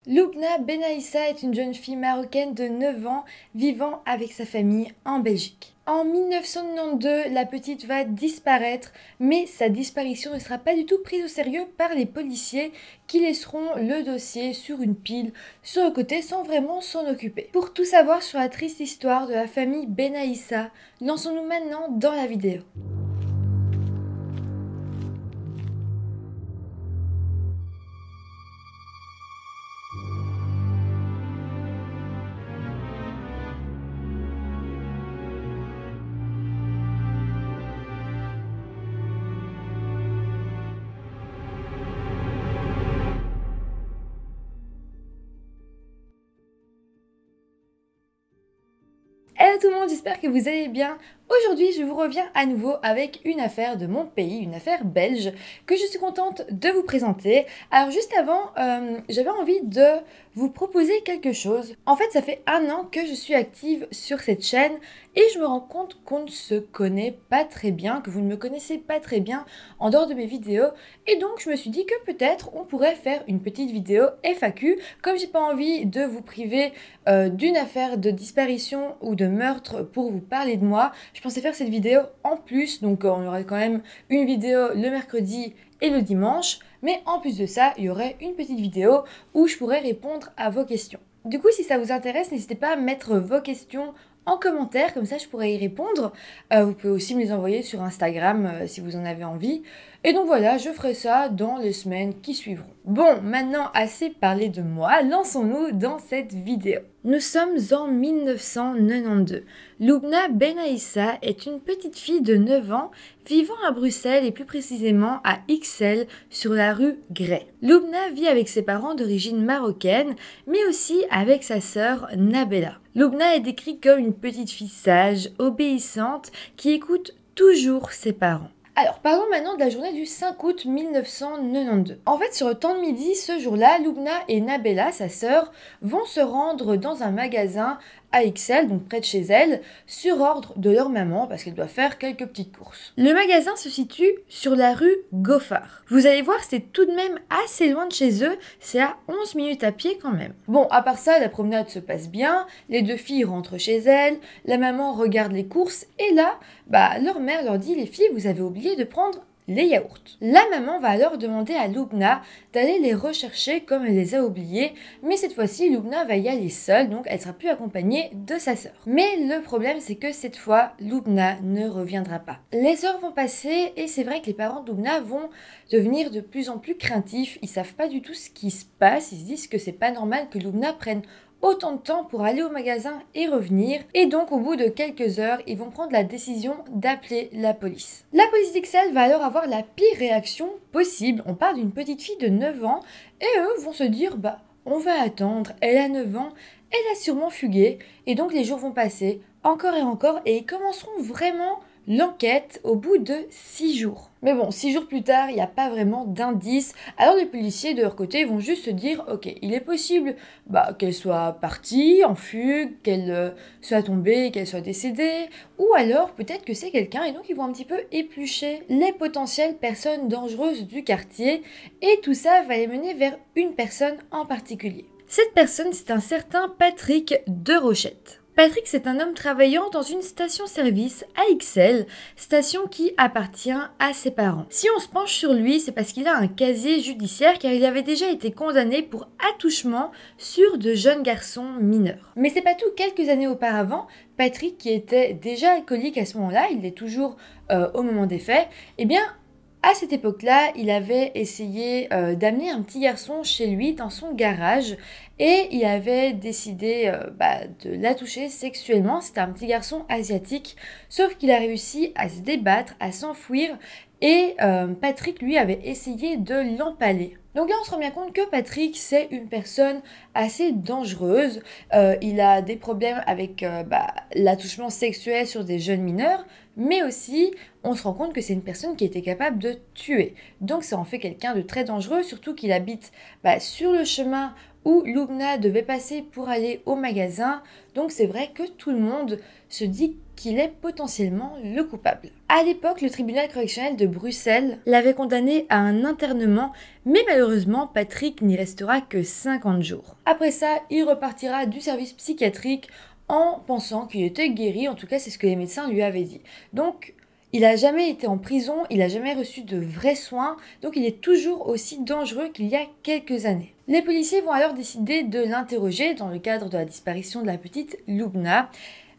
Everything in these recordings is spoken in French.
Lubna Benaïssa est une jeune fille marocaine de 9 ans vivant avec sa famille en Belgique. En 1992, la petite va disparaître, mais sa disparition ne sera pas du tout prise au sérieux par les policiers qui laisseront le dossier sur une pile sur le côté sans vraiment s'en occuper. Pour tout savoir sur la triste histoire de la famille Benaïssa, lançons-nous maintenant dans la vidéo. Hello tout le monde, j'espère que vous allez bien. Aujourd'hui, je vous reviens à nouveau avec une affaire de mon pays, une affaire belge, que je suis contente de vous présenter. Alors juste avant, j'avais envie de vous proposer quelque chose. En fait, ça fait 1 an que je suis active sur cette chaîne et je me rends compte qu'on ne se connaît pas très bien, que vous ne me connaissez pas très bien en dehors de mes vidéos. Et donc, je me suis dit que peut-être on pourrait faire une petite vidéo FAQ. Comme j'ai pas envie de vous priver d'une affaire de disparition ou de meurtre pour vous parler de moi, je pensais faire cette vidéo en plus, donc on y aurait quand même une vidéo le mercredi et le dimanche, mais en plus de ça, il y aurait une petite vidéo où je pourrais répondre à vos questions. Du coup, si ça vous intéresse, n'hésitez pas à mettre vos questions en commentaire, comme ça je pourrais y répondre. Vous pouvez aussi me les envoyer sur Instagram si vous en avez envie. Et donc voilà, je ferai ça dans les semaines qui suivront. Bon, maintenant assez parlé de moi, lançons-nous dans cette vidéo. Nous sommes en 1992. Lubna Benaïssa est une petite fille de 9 ans vivant à Bruxelles et plus précisément à Ixelles sur la rue Gray. Lubna vit avec ses parents d'origine marocaine mais aussi avec sa sœur Nabella. Lubna est décrite comme une petite fille sage, obéissante, qui écoute toujours ses parents. Alors, parlons maintenant de la journée du 5 août 1992. En fait, sur le temps de midi, ce jour-là, Lubna et Nabella, sa sœur, vont se rendre dans un magasin à Ixelles, donc près de chez elle, sur ordre de leur maman, parce qu'elle doit faire quelques petites courses. Le magasin se situe sur la rue Goffard. Vous allez voir, c'est tout de même assez loin de chez eux, c'est à 11 minutes à pied quand même. Bon, à part ça, la promenade se passe bien, les deux filles rentrent chez elles, la maman regarde les courses, et là, leur mère leur dit « Les filles, vous avez oublié de prendre les yaourts ». La maman va alors demander à Lubna d'aller les rechercher comme elle les a oubliés, mais cette fois-ci, Lubna va y aller seule, donc elle sera plus accompagnée de sa sœur. Mais le problème, c'est que cette fois, Lubna ne reviendra pas. Les heures vont passer et c'est vrai que les parents de Lubna vont devenir de plus en plus craintifs. Ils savent pas du tout ce qui se passe, ils se disent que c'est pas normal que Lubna prenne autant de temps pour aller au magasin et revenir, et donc au bout de quelques heures, ils vont prendre la décision d'appeler la police. La police d'Ixelles va alors avoir la pire réaction possible. On parle d'une petite fille de 9 ans, et eux vont se dire on va attendre, elle a 9 ans, elle a sûrement fugué, et donc les jours vont passer, encore et ils commenceront vraiment l'enquête au bout de 6 jours. Mais bon, 6 jours plus tard, il n'y a pas vraiment d'indices. Alors les policiers, de leur côté, vont juste se dire « Ok, il est possible qu'elle soit partie en fugue, qu'elle soit tombée, qu'elle soit décédée, ou alors peut-être que c'est quelqu'un. » Et donc ils vont un petit peu éplucher les potentielles personnes dangereuses du quartier. Et tout ça va les mener vers une personne en particulier. Cette personne, c'est un certain Patrick de Rochette. Patrick, c'est un homme travaillant dans une station-service à Ixelles, station qui appartient à ses parents. Si on se penche sur lui, c'est parce qu'il a un casier judiciaire car il avait déjà été condamné pour attouchement sur de jeunes garçons mineurs. Mais c'est pas tout, quelques années auparavant, Patrick, qui était déjà alcoolique à ce moment-là, il l'est toujours au moment des faits, à cette époque-là, il avait essayé d'amener un petit garçon chez lui dans son garage et il avait décidé de la toucher sexuellement. C'était un petit garçon asiatique, sauf qu'il a réussi à se débattre, à s'enfuir et Patrick, lui, avait essayé de l'empaler. Donc là, on se rend bien compte que Patrick, c'est une personne assez dangereuse. Il a des problèmes avec l'attouchement sexuel sur des jeunes mineurs, mais aussi, on se rend compte que c'est une personne qui était capable de tuer. Donc ça en fait quelqu'un de très dangereux, surtout qu'il habite sur le chemin où Lubna devait passer pour aller au magasin. Donc c'est vrai que tout le monde se dit qu'il est potentiellement le coupable. À l'époque, le tribunal correctionnel de Bruxelles l'avait condamné à un internement, mais malheureusement, Patrick n'y restera que 50 jours. Après ça, il repartira du service psychiatrique en pensant qu'il était guéri, en tout cas c'est ce que les médecins lui avaient dit. Donc, il n'a jamais été en prison, il n'a jamais reçu de vrais soins, donc il est toujours aussi dangereux qu'il y a quelques années. Les policiers vont alors décider de l'interroger dans le cadre de la disparition de la petite Lubna,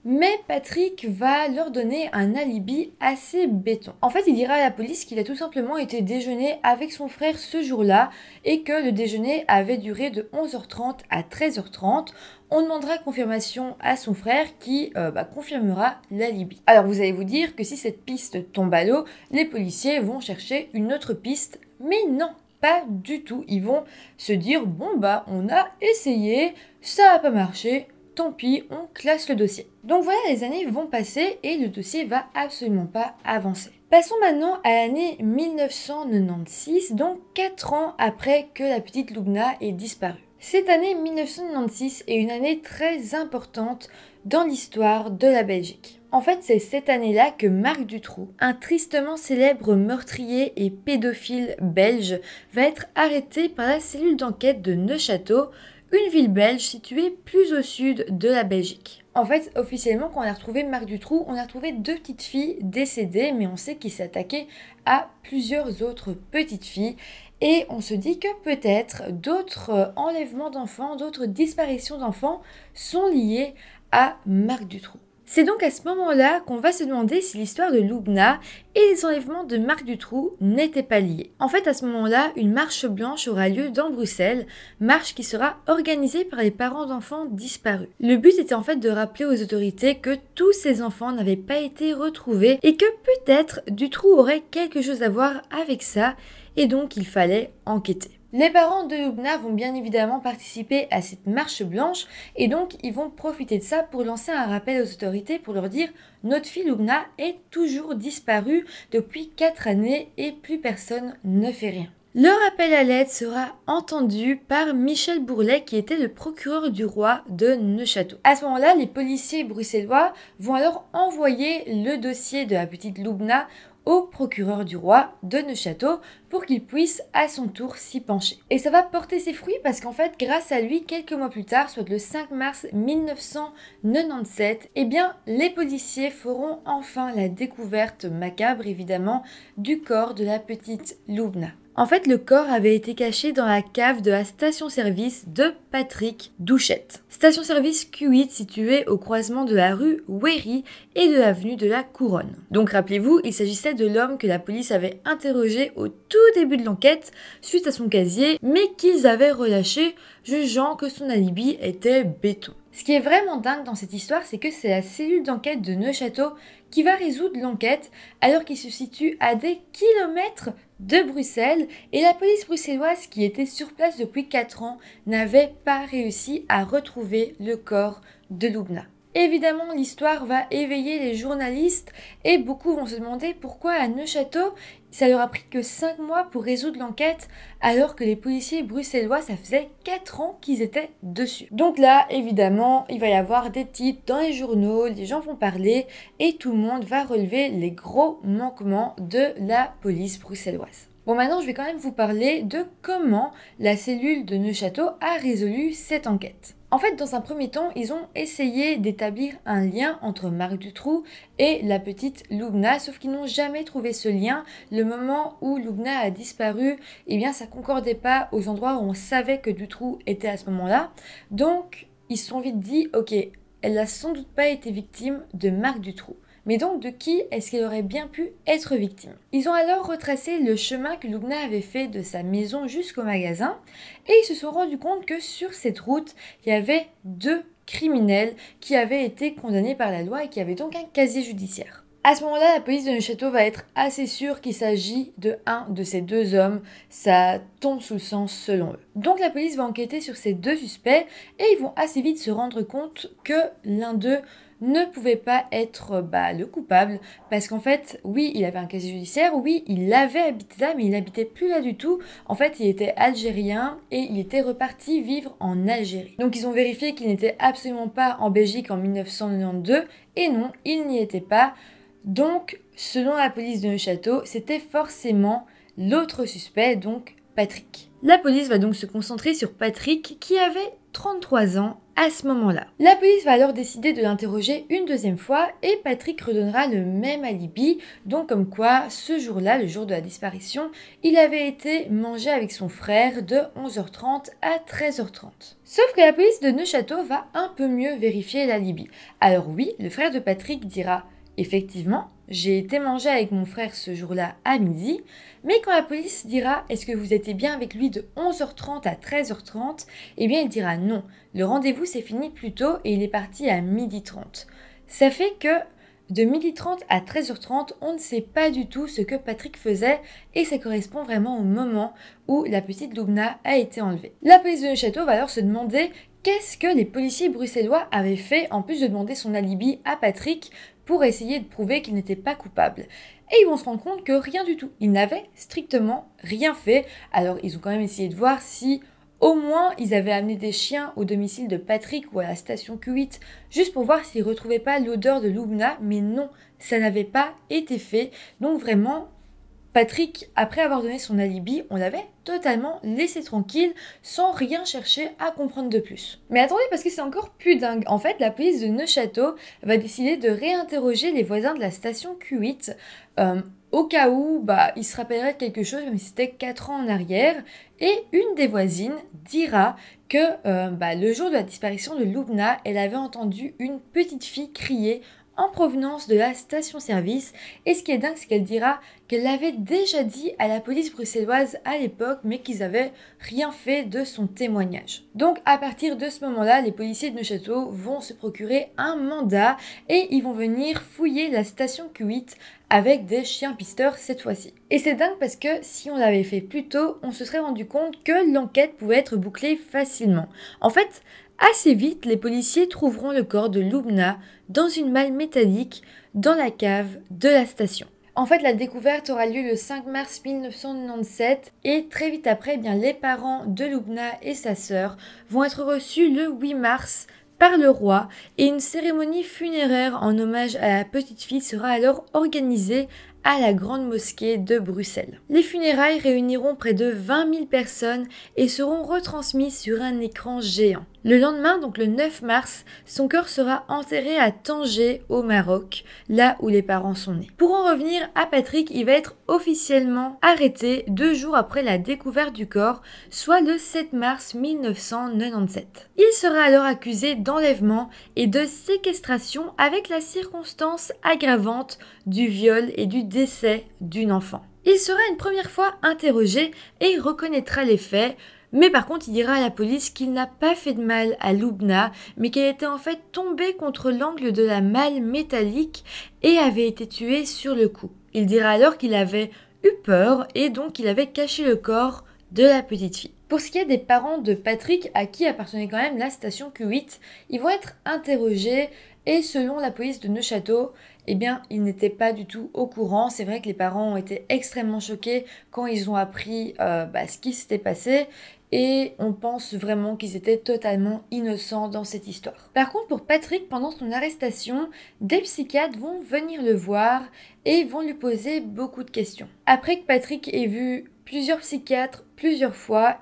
mais Patrick va leur donner un alibi assez béton. En fait, il dira à la police qu'il a tout simplement été déjeuner avec son frère ce jour-là et que le déjeuner avait duré de 11h30 à 13h30. On demandera confirmation à son frère qui confirmera l'alibi. Alors vous allez vous dire que si cette piste tombe à l'eau, les policiers vont chercher une autre piste, mais non, pas du tout. Ils vont se dire bon on a essayé, ça n'a pas marché, tant pis, on classe le dossier. Donc voilà, les années vont passer et le dossier va absolument pas avancer. Passons maintenant à l'année 1996, donc 4 ans après que la petite Lubna ait disparu. Cette année 1996 est une année très importante dans l'histoire de la Belgique. En fait, c'est cette année-là que Marc Dutroux, un tristement célèbre meurtrier et pédophile belge, va être arrêté par la cellule d'enquête de Neuchâteau, une ville belge située plus au sud de la Belgique. En fait, officiellement, quand on a retrouvé Marc Dutroux, on a retrouvé 2 petites filles décédées, mais on sait qu'il s'est attaqué à plusieurs autres petites filles. Et on se dit que peut-être d'autres enlèvements d'enfants, d'autres disparitions d'enfants sont liées à Marc Dutroux. C'est donc à ce moment-là qu'on va se demander si l'histoire de Lubna et les enlèvements de Marc Dutroux n'étaient pas liés. En fait, à ce moment-là, une marche blanche aura lieu dans Bruxelles, marche qui sera organisée par les parents d'enfants disparus. Le but était en fait de rappeler aux autorités que tous ces enfants n'avaient pas été retrouvés et que peut-être Dutroux aurait quelque chose à voir avec ça et donc il fallait enquêter. Les parents de Lubna vont bien évidemment participer à cette marche blanche et donc ils vont profiter de ça pour lancer un rappel aux autorités pour leur dire « Notre fille Lubna est toujours disparue depuis 4 années et plus personne ne fait rien ». Leur appel à l'aide sera entendu par Michel Bourlet qui était le procureur du roi de Neuchâteau. À ce moment-là, les policiers bruxellois vont alors envoyer le dossier de la petite Lubna au procureur du roi de Neuchâteau pour qu'il puisse à son tour s'y pencher. Et ça va porter ses fruits parce qu'en fait, grâce à lui, quelques mois plus tard, soit le 5 mars 1997, les policiers feront enfin la découverte macabre, évidemment, du corps de la petite Lubna. En fait, le corps avait été caché dans la cave de la station-service de Patrick Douchette. Station-service Q8 située au croisement de la rue Wéry et de l'avenue de la Couronne. Donc rappelez-vous, il s'agissait de l'homme que la police avait interrogé au tout début de l'enquête suite à son casier, mais qu'ils avaient relâché, jugeant que son alibi était béton. Ce qui est vraiment dingue dans cette histoire, c'est que c'est la cellule d'enquête de Neuchâteau qui va résoudre l'enquête alors qu'il se situe à des kilomètres de Bruxelles et la police bruxelloise qui était sur place depuis 4 ans n'avait pas réussi à retrouver le corps de Lubna. Évidemment, l'histoire va éveiller les journalistes et beaucoup vont se demander pourquoi à Neuchâteau, ça leur a pris que 5 mois pour résoudre l'enquête alors que les policiers bruxellois, ça faisait 4 ans qu'ils étaient dessus. Donc là, évidemment, il va y avoir des titres dans les journaux, les gens vont parler et tout le monde va relever les gros manquements de la police bruxelloise. Bon, maintenant, je vais quand même vous parler de comment la cellule de Neuchâteau a résolu cette enquête. En fait, dans un premier temps, ils ont essayé d'établir un lien entre Marc Dutroux et la petite Lubna, sauf qu'ils n'ont jamais trouvé ce lien. Le moment où Lubna a disparu, ça concordait pas aux endroits où on savait que Dutroux était à ce moment-là. Donc, ils se sont vite dit, ok, elle n'a sans doute pas été victime de Marc Dutroux. Mais donc, de qui est-ce qu'elle aurait bien pu être victime? Ils ont alors retracé le chemin que Lubna avait fait de sa maison jusqu'au magasin et ils se sont rendus compte que sur cette route, il y avait 2 criminels qui avaient été condamnés par la loi et qui avaient donc un casier judiciaire. À ce moment-là, la police de Neuchâteau va être assez sûre qu'il s'agit de un de ces 2 hommes. Ça tombe sous le sens selon eux. Donc la police va enquêter sur ces 2 suspects et ils vont assez vite se rendre compte que l'un d'eux ne pouvait pas être le coupable parce qu'en fait, oui, il avait un casier judiciaire, oui, il avait habité là, mais il n'habitait plus là du tout. En fait, il était algérien et il était reparti vivre en Algérie. Donc ils ont vérifié qu'il n'était absolument pas en Belgique en 1992 et non, il n'y était pas. Donc, selon la police de Neufchâteau, c'était forcément l'autre suspect, donc Patrick. La police va donc se concentrer sur Patrick qui avait 33 ans à ce moment-là. La police va alors décider de l'interroger une deuxième fois et Patrick redonnera le même alibi, donc comme quoi ce jour-là, le jour de la disparition, il avait été mangé avec son frère de 11h30 à 13h30. Sauf que la police de Neufchâteau va un peu mieux vérifier l'alibi. Alors oui, le frère de Patrick dira « Effectivement, j'ai été mangé avec mon frère ce jour-là à midi », mais quand la police dira « Est-ce que vous étiez bien avec lui de 11h30 à 13h30 ?» eh bien il dira non. Le rendez-vous s'est fini plus tôt et il est parti à 12h30. Ça fait que de 12h30 à 13h30, on ne sait pas du tout ce que Patrick faisait et ça correspond vraiment au moment où la petite Loubna a été enlevée. La police de Neufchâteau va alors se demander qu'est-ce que les policiers bruxellois avaient fait en plus de demander son alibi à Patrick pour essayer de prouver qu'il n'était pas coupable. Et ils vont se rendre compte que rien du tout. Ils n'avaient strictement rien fait. Alors ils ont quand même essayé de voir si au moins ils avaient amené des chiens au domicile de Patrick ou à la station Q8 juste pour voir s'ils ne retrouvaient pas l'odeur de Loubna. Mais non, ça n'avait pas été fait. Donc vraiment, Patrick, après avoir donné son alibi, on l'avait totalement laissé tranquille sans rien chercher à comprendre de plus. Mais attendez, parce que c'est encore plus dingue. En fait, la police de Neufchâteau va décider de réinterroger les voisins de la station Q8 au cas où ils se rappelleraient de quelque chose, même si c'était 4 ans en arrière. Et une des voisines dira que le jour de la disparition de Loubna, elle avait entendu une petite fille crier en provenance de la station-service. Et ce qui est dingue, c'est qu'elle dira qu'elle l'avait déjà dit à la police bruxelloise à l'époque, mais qu'ils n'avaient rien fait de son témoignage. Donc à partir de ce moment-là, les policiers de Neufchâteau vont se procurer un mandat et ils vont venir fouiller la station Q8 avec des chiens pisteurs cette fois-ci. Et c'est dingue parce que si on l'avait fait plus tôt, on se serait rendu compte que l'enquête pouvait être bouclée facilement. En fait, assez vite, les policiers trouveront le corps de Loubna dans une malle métallique dans la cave de la station. En fait, la découverte aura lieu le 5 mars 1997 et très vite après, les parents de Loubna et sa sœur vont être reçus le 8 mars par le roi et une cérémonie funéraire en hommage à la petite fille sera alors organisée à la grande mosquée de Bruxelles. Les funérailles réuniront près de 20 000 personnes et seront retransmises sur un écran géant. Le lendemain, donc le 9 mars, son corps sera enterré à Tanger au Maroc, là où les parents sont nés. Pour en revenir à Patrick, il va être officiellement arrêté 2 jours après la découverte du corps, soit le 7 mars 1997. Il sera alors accusé d'enlèvement et de séquestration avec la circonstance aggravante du viol et du décès d'une enfant. Il sera une première fois interrogé et reconnaîtra les faits, mais par contre il dira à la police qu'il n'a pas fait de mal à Loubna, mais qu'elle était en fait tombée contre l'angle de la malle métallique et avait été tuée sur le coup. Il dira alors qu'il avait eu peur et donc il avait caché le corps de la petite fille. Pour ce qui est des parents de Patrick, à qui appartenait quand même la station Q8, ils vont être interrogés et selon la police de Neufchâteau, ils n'étaient pas du tout au courant. C'est vrai que les parents ont été extrêmement choqués quand ils ont appris ce qui s'était passé et on pense vraiment qu'ils étaient totalement innocents dans cette histoire. Par contre, pour Patrick, pendant son arrestation, des psychiatres vont venir le voir et vont lui poser beaucoup de questions. Après que Patrick ait vu plusieurs psychiatres plusieurs fois,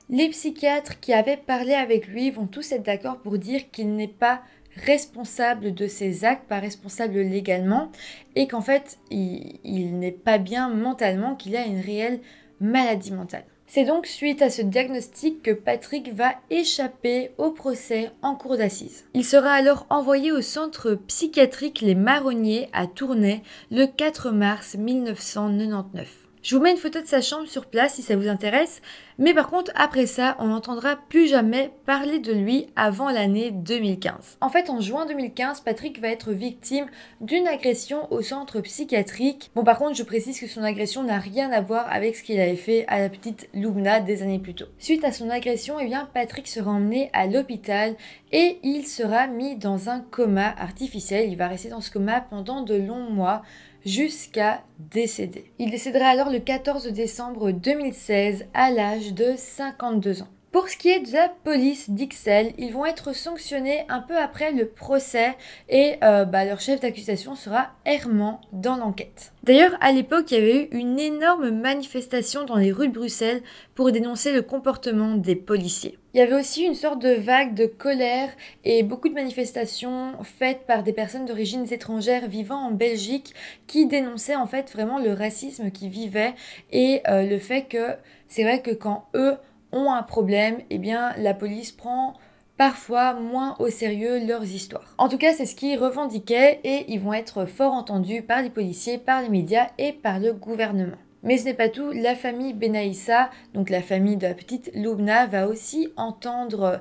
les psychiatres qui avaient parlé avec lui vont tous être d'accord pour dire qu'il n'est pas responsable de ses actes, pas responsable légalement, et qu'en fait, il n'est pas bien mentalement, qu'il a une réelle maladie mentale. C'est donc suite à ce diagnostic que Patrick va échapper au procès en cour d'assises. Il sera alors envoyé au centre psychiatrique Les Marronniers à Tournai le 4 mars 1999. Je vous mets une photo de sa chambre sur place si ça vous intéresse, mais par contre après ça, on n'entendra plus jamais parler de lui avant l'année 2015. En fait, en juin 2015, Patrick va être victime d'une agression au centre psychiatrique. Bon, par contre, je précise que son agression n'a rien à voir avec ce qu'il avait fait à la petite Lubna des années plus tôt. Suite à son agression, eh bien, Patrick sera emmené à l'hôpital et il sera mis dans un coma artificiel. Il va rester dans ce coma pendant de longs mois, jusqu'à décéder. Il décédera alors le 14 décembre 2016 à l'âge de 52 ans. Pour ce qui est de la police d'Ixelles, ils vont être sanctionnés un peu après le procès et leur chef d'accusation sera errant dans l'enquête. D'ailleurs, à l'époque, il y avait eu une énorme manifestation dans les rues de Bruxelles pour dénoncer le comportement des policiers. Il y avait aussi une sorte de vague de colère et beaucoup de manifestations faites par des personnes d'origine étrangères vivant en Belgique qui dénonçaient en fait vraiment le racisme qu'ils vivaient et le fait que c'est vrai que quand eux ont un problème, eh bien la police prend parfois moins au sérieux leurs histoires. En tout cas, c'est ce qu'ils revendiquaient et ils vont être fort entendus par les policiers, par les médias et par le gouvernement. Mais ce n'est pas tout, la famille Benaïssa, donc la famille de la petite Lubna, va aussi entendre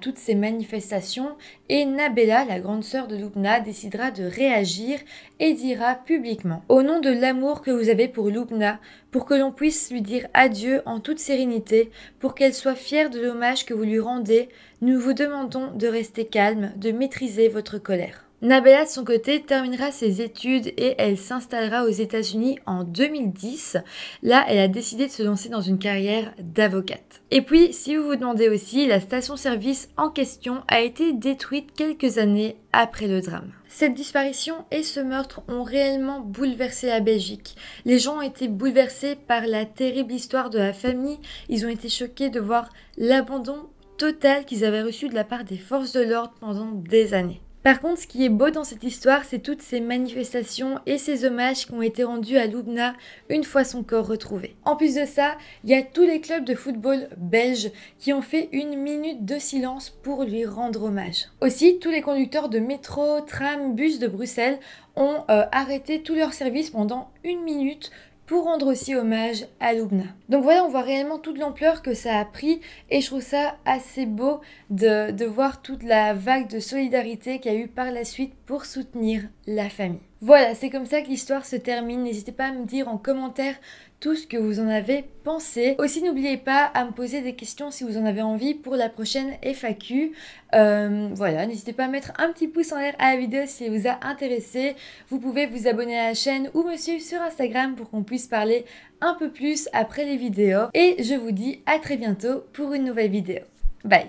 toutes ces manifestations et Nabella, la grande sœur de Lubna, décidera de réagir et dira publiquement: au nom de l'amour que vous avez pour Lubna, pour que l'on puisse lui dire adieu en toute sérénité, pour qu'elle soit fière de l'hommage que vous lui rendez, nous vous demandons de rester calme, de maîtriser votre colère. Nabella, de son côté, terminera ses études et elle s'installera aux États-Unis en 2010. Là, elle a décidé de se lancer dans une carrière d'avocate. Et puis, si vous vous demandez aussi, la station-service en question a été détruite quelques années après le drame. Cette disparition et ce meurtre ont réellement bouleversé la Belgique. Les gens ont été bouleversés par la terrible histoire de la famille. Ils ont été choqués de voir l'abandon total qu'ils avaient reçu de la part des forces de l'ordre pendant des années. Par contre, ce qui est beau dans cette histoire, c'est toutes ces manifestations et ces hommages qui ont été rendus à Lubna une fois son corps retrouvé. En plus de ça, il y a tous les clubs de football belges qui ont fait une minute de silence pour lui rendre hommage. Aussi, tous les conducteurs de métro, tram, bus de Bruxelles ont arrêté tous leurs services pendant une minute pour rendre aussi hommage à Lubna. Donc voilà, on voit réellement toute l'ampleur que ça a pris et je trouve ça assez beau de voir toute la vague de solidarité qu'il y a eu par la suite pour soutenir la famille. Voilà, c'est comme ça que l'histoire se termine. N'hésitez pas à me dire en commentaire tout ce que vous en avez pensé. Aussi, n'oubliez pas à me poser des questions si vous en avez envie pour la prochaine FAQ. Voilà, n'hésitez pas à mettre un petit pouce en l'air à la vidéo si elle vous a intéressé. Vous pouvez vous abonner à la chaîne ou me suivre sur Instagram pour qu'on puisse parler un peu plus après les vidéos. Et je vous dis à très bientôt pour une nouvelle vidéo. Bye!